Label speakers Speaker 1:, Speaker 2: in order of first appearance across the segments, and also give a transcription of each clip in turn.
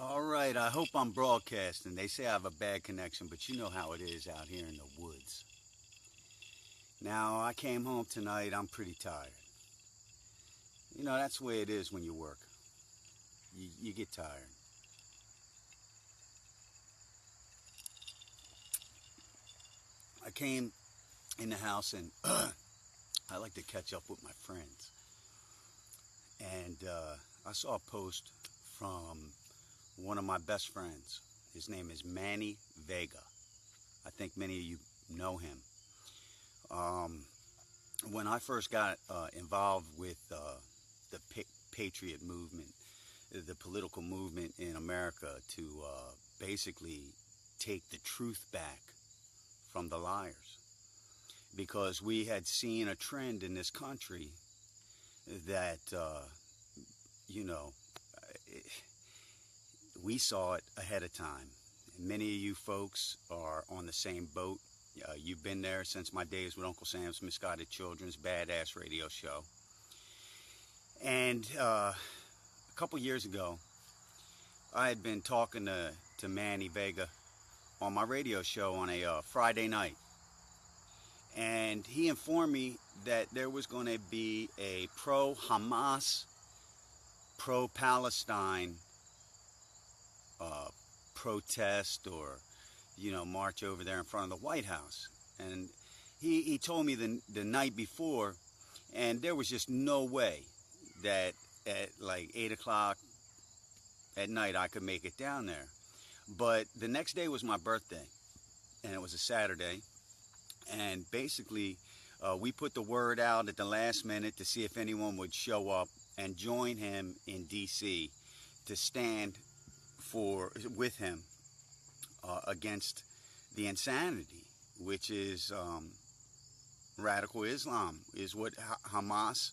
Speaker 1: All right, I hope I'm broadcasting. They say I have a bad connection, but you know how it is out here in the woods. Now, I came home tonight, I'm pretty tired. You know, that's the way it is when you work. You get tired. I came in the house and I like to catch up with my friends. And I saw a post from one of my best friends. His name is Manny Vega. I think many of you know him. When I first got involved with the patriot movement, the political movement in America to basically take the truth back from the liars, because we had seen a trend in this country that, you know, we saw it ahead of time. Many of you folks are on the same boat. You've been there since my days with Uncle Sam's Misguided Children's Badass radio show. And a couple years ago, I had been talking to Manny Vega on my radio show on a Friday night. And he informed me that there was going to be a pro-Hamas, pro-Palestine protest or, you know, march over there in front of the White House. And he told me the night before, and there was just no way that at like 8 o'clock at night I could make it down there. But the next day was my birthday, and it was a Saturday. And basically, we put the word out at the last minute to see if anyone would show up and join him in D.C. to stand with him against the insanity, which is radical Islam, is what Hamas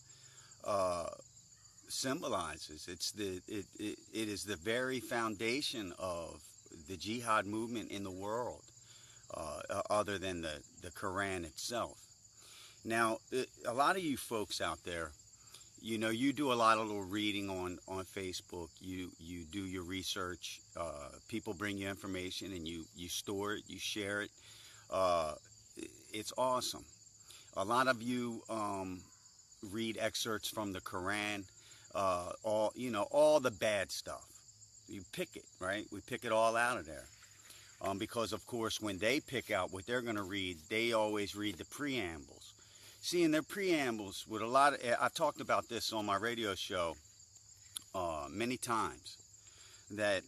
Speaker 1: symbolizes. It is the very foundation of the jihad movement in the world, other than the Quran itself. Now, a lot of you folks out there, you know, you do a lot of little reading on Facebook. You do your research. People bring you information, and you store it, you share it. It's awesome. A lot of you read excerpts from the Quran. All the bad stuff. You pick it, right? We pick it all out of there. Because, of course, when they pick out what they're going to read, they always read the preambles. See, in their preambles, with a lot of, I've talked about this on my radio show many times, that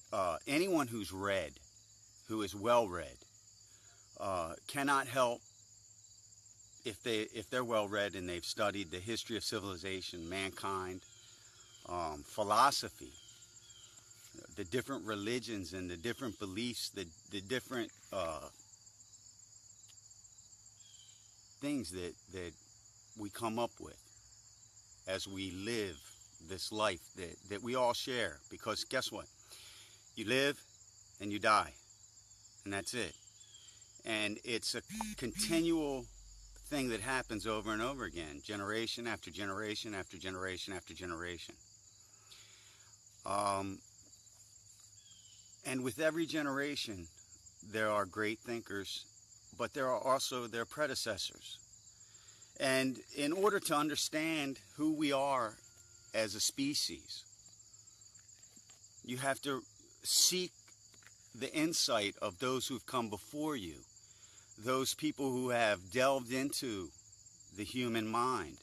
Speaker 1: anyone who is well read, cannot help, if they're well read and they've studied the history of civilization, mankind, philosophy, the different religions and the different beliefs, the different things that we come up with as we live this life that we all share. Because guess what? You live and you die, and that's it. And it's a continual thing that happens over and over again, generation after generation after generation after generation. And with every generation, there are great thinkers, but there are also their predecessors. And in order to understand who we are as a species, you have to seek the insight of those who've come before you, those people who have delved into the human mind.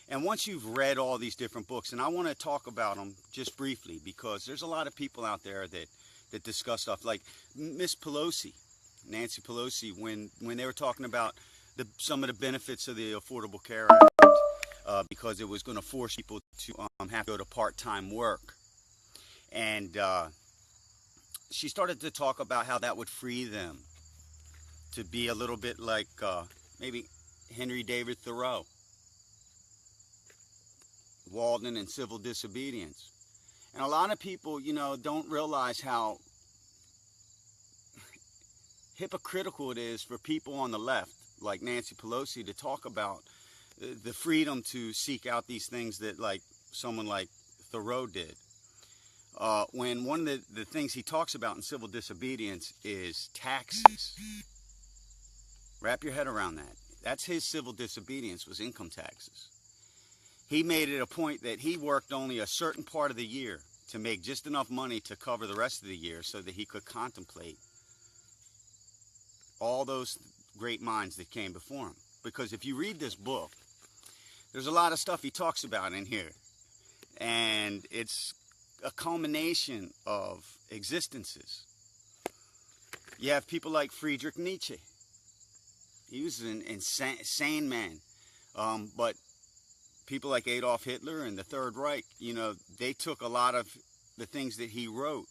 Speaker 1: And once you've read all these different books, and I want to talk about them just briefly, because there's a lot of people out there that discuss stuff like Miss Pelosi, Nancy Pelosi, when they were talking about some of the benefits of the Affordable Care Act, because it was going to force people to have to go to part-time work. And she started to talk about how that would free them to be a little bit like maybe Henry David Thoreau, Walden and Civil Disobedience. And a lot of people, you know, don't realize how hypocritical it is for people on the left, like Nancy Pelosi, to talk about the freedom to seek out these things that, like, someone like Thoreau did. when one of the things he talks about in civil disobedience is taxes. Wrap your head around that. That's his civil disobedience, was income taxes. He made it a point that he worked only a certain part of the year to make just enough money to cover the rest of the year so that he could contemplate all those great minds that came before him. Because if you read this book, there's a lot of stuff he talks about in here. And it's a culmination of existences. You have people like Friedrich Nietzsche. He was an insane man. But people like Adolf Hitler and the Third Reich, you know, they took a lot of the things that he wrote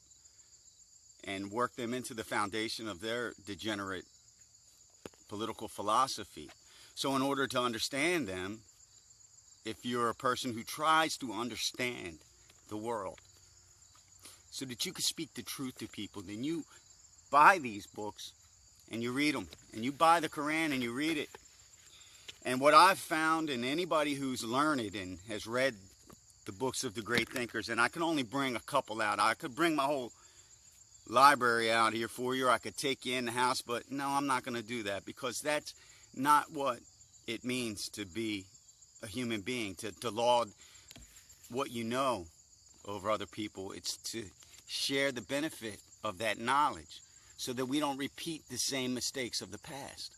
Speaker 1: and worked them into the foundation of their degenerate political philosophy. So in order to understand them, if you're a person who tries to understand the world so that you can speak the truth to people, then you buy these books and you read them, and you buy the Quran and you read it. And what I've found, and anybody who's learned and has read the books of the great thinkers, and I can only bring a couple out. I could bring my whole library out here for you, or I could take you in the house, but no, I'm not going to do that, because that's not what it means to be a human being, to laud what you know over other people. It's to share the benefit of that knowledge so that we don't repeat the same mistakes of the past.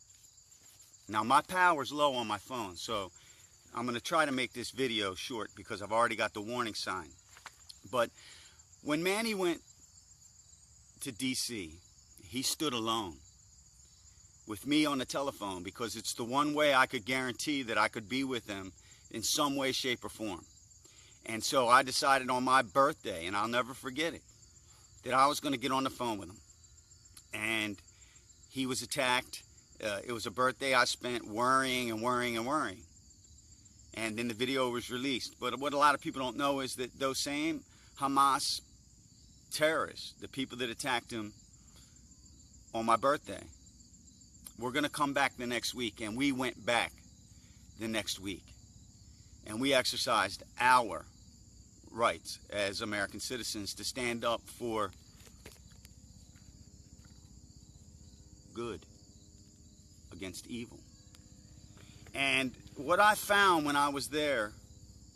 Speaker 1: Now, my power's low on my phone, so I'm going to try to make this video short because I've already got the warning sign. But when Manny went to D.C., he stood alone with me on the telephone, because it's the one way I could guarantee that I could be with him in some way, shape, or form. And so I decided on my birthday, and I'll never forget it, that I was going to get on the phone with him. And he was attacked. It was a birthday I spent worrying and worrying and worrying. And then the video was released. But what a lot of people don't know is that those same Hamas terrorists, the people that attacked him on my birthday, we're going to come back the next week. And we went back the next week. And we exercised our rights as American citizens to stand up for good against evil. And what I found when I was there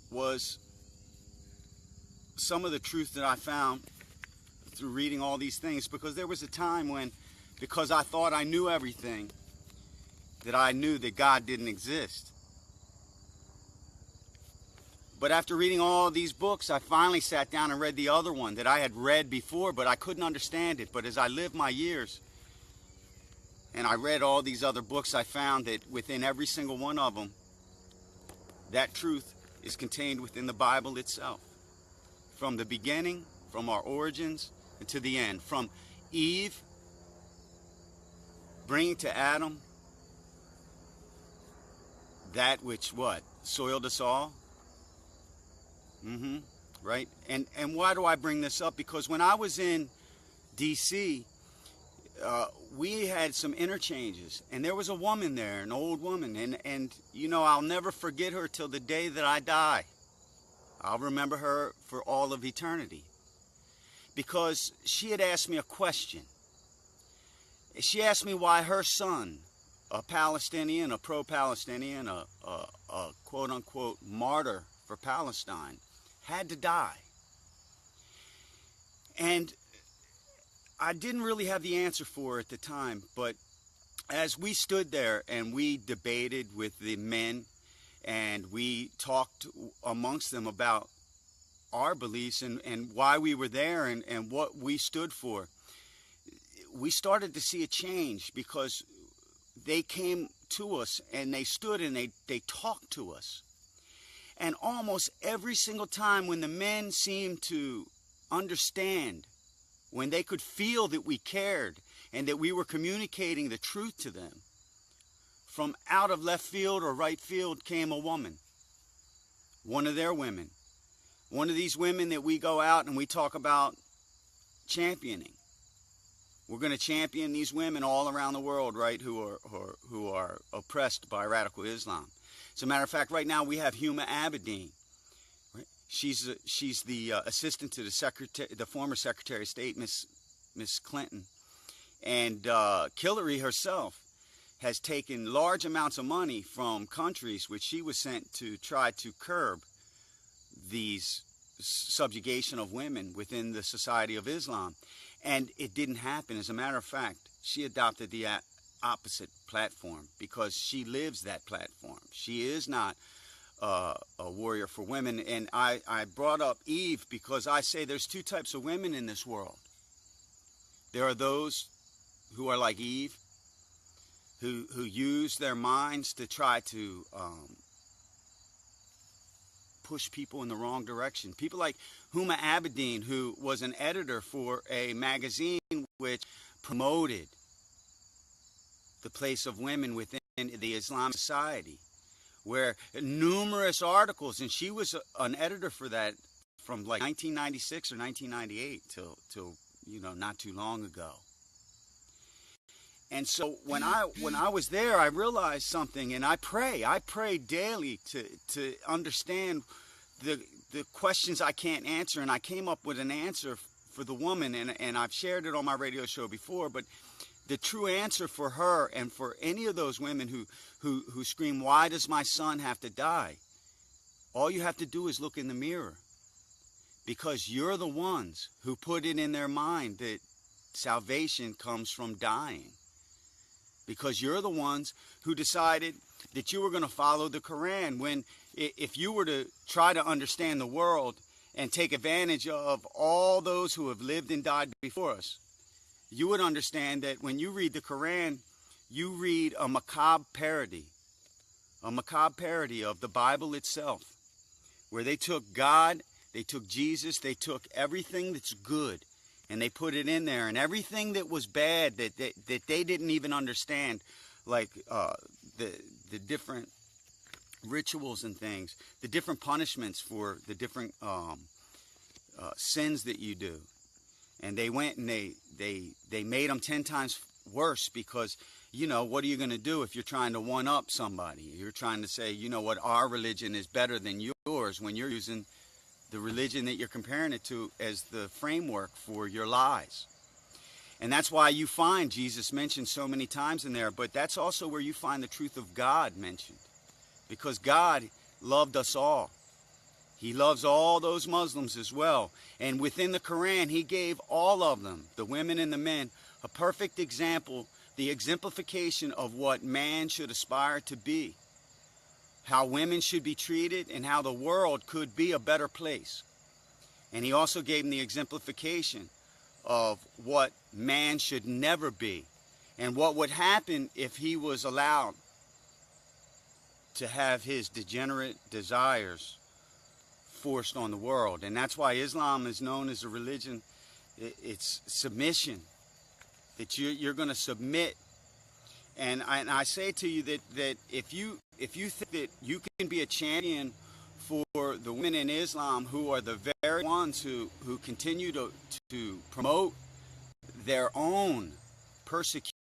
Speaker 1: was some of the truth that I found through reading all these things, because there was a time when, because I thought I knew everything, that I knew that God didn't exist. But after reading all of these books, I finally sat down and read the other one that I had read before, but I couldn't understand it. But as I lived my years and I read all these other books, I found that within every single one of them, that truth is contained within the Bible itself. From the beginning, from our origins, and to the end. From Eve bringing to Adam that which what? Soiled us all. Right? And why do I bring this up? Because when I was in D.C., we had some interchanges, and there was a woman there, an old woman, and you know, I'll never forget her till the day that I die. I'll remember her for all of eternity, because she had asked me a question. She asked me why her son, a Palestinian, a pro-Palestinian, a quote-unquote martyr for Palestine, had to die. And I didn't really have the answer for her at the time, but as we stood there and we debated with the men and we talked amongst them about our beliefs and why we were there and what we stood for, we started to see a change, because they came to us and they stood and they talked to us. And almost every single time when the men seemed to understand, when they could feel that we cared and that we were communicating the truth to them, from out of left field or right field came a woman, one of their women, one of these women that we go out and we talk about championing. We're going to champion these women all around the world, right, who are oppressed by radical Islam. As a matter of fact, right now we have Huma Abedin. Right? She's the assistant to the former Secretary of State, Miss Clinton, and Hillary herself has taken large amounts of money from countries which she was sent to try to curb these subjugation of women within the Society of Islam, and it didn't happen. As a matter of fact, she adopted the opposite platform because she lives that platform. She is not a warrior for women. And I brought up Eve because I say there's two types of women in this world. There are those who are like Eve, who use their minds to try to push people in the wrong direction. People like Huma Abedin, who was an editor for a magazine which promoted the place of women within the Islamic society, where numerous articles, and she was an editor for that from like 1996 or 1998 till not too long ago. And so when I was there, I realized something, and I pray daily to understand the questions I can't answer, and I came up with an answer for the woman, and I've shared it on my radio show before, but the true answer for her and for any of those women who scream, "Why does my son have to die?" All you have to do is look in the mirror, because you're the ones who put it in their mind that salvation comes from dying. Because you're the ones who decided that you were going to follow the Quran, when if you were to try to understand the world and take advantage of all those who have lived and died before us, you would understand that when you read the Quran, you read a macabre parody of the Bible itself, where they took God, they took Jesus, they took everything that's good, and they put it in there, and everything that was bad that they didn't even understand, like the different rituals and things, the different punishments for the different sins that you do. And they went and they made them 10 times worse, because, what are you going to do if you're trying to one-up somebody? You're trying to say, what, our religion is better than yours, when you're using the religion that you're comparing it to as the framework for your lies. And that's why you find Jesus mentioned so many times in there, but that's also where you find the truth of God mentioned, because God loved us all. He loves all those Muslims as well. And within the Quran, he gave all of them, the women and the men, a perfect example, the exemplification of what man should aspire to be, how women should be treated, and how the world could be a better place. And he also gave them the exemplification of what man should never be, and what would happen if he was allowed to have his degenerate desires forced on the world. And that's why Islam is known as a religion. It's submission, that you're going to submit. And I say to you that if you think that you can be a champion for the women in Islam, who are the very ones who continue to promote their own persecution